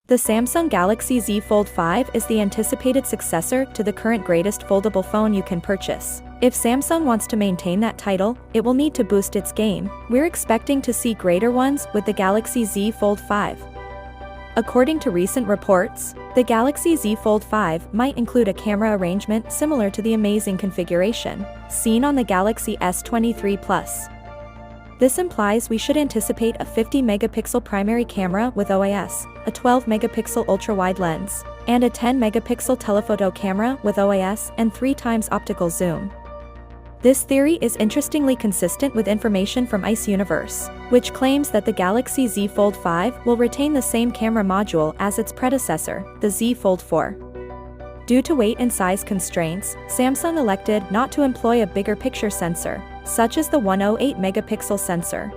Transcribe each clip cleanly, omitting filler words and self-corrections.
The Samsung Galaxy Z Fold 5 is the anticipated successor to the current greatest foldable phone you can purchase. If Samsung wants to maintain that title, it will need to boost its game. We're expecting to see greater ones with the Galaxy Z Fold 5. According to recent reports, the Galaxy Z Fold 5 might include a camera arrangement similar to the amazing configuration seen on the Galaxy S23 Plus. This implies we should anticipate a 50-megapixel primary camera with OIS, a 12-megapixel ultra-wide lens, and a 10-megapixel telephoto camera with OIS and 3 times optical zoom. This theory is interestingly consistent with information from Ice Universe, which claims that the Galaxy Z Fold 5 will retain the same camera module as its predecessor, the Z Fold 4. Due to weight and size constraints, Samsung elected not to employ a bigger picture sensor, such as the 108-megapixel sensor.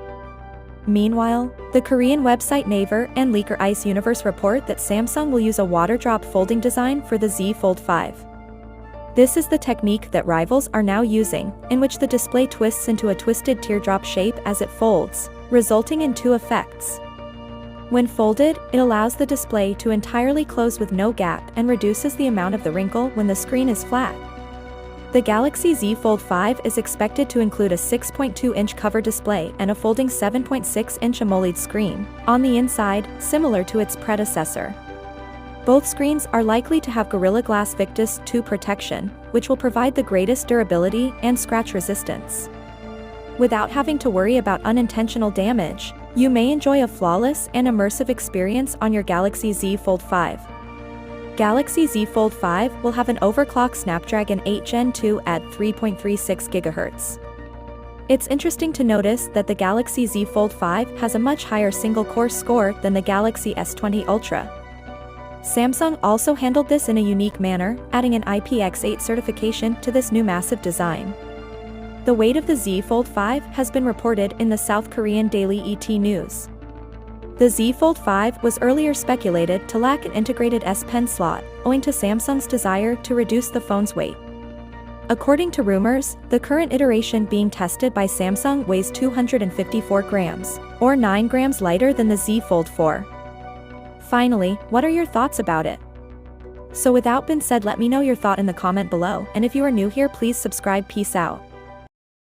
Meanwhile, the Korean website Naver and leaker Ice Universe report that Samsung will use a water drop folding design for the Z Fold 5. This is the technique that rivals are now using, in which the display twists into a twisted teardrop shape as it folds, resulting in 2 effects. When folded, it allows the display to entirely close with no gap and reduces the amount of the wrinkle when the screen is flat. The Galaxy Z Fold 5 is expected to include a 6.2-inch cover display and a folding 7.6-inch AMOLED screen on the inside, similar to its predecessor. Both screens are likely to have Gorilla Glass Victus 2 protection, which will provide the greatest durability and scratch resistance. Without having to worry about unintentional damage, you may enjoy a flawless and immersive experience on your Galaxy Z Fold 5. Galaxy Z Fold 5 will have an overclocked Snapdragon 8 Gen 2 at 3.36 GHz. It's interesting to notice that the Galaxy Z Fold 5 has a much higher single-core score than the Galaxy S20 Ultra. Samsung also handled this in a unique manner, adding an IPX8 certification to this new massive design. The weight of the Z Fold 5 has been reported in the South Korean daily ET News. The Z Fold 5 was earlier speculated to lack an integrated S Pen slot, owing to Samsung's desire to reduce the phone's weight. According to rumors, the current iteration being tested by Samsung weighs 254 grams, or 9 grams lighter than the Z Fold 4. Finally, what are your thoughts about it? So without being said, let me know your thought in the comment below, and if you are new here, please subscribe. Peace out.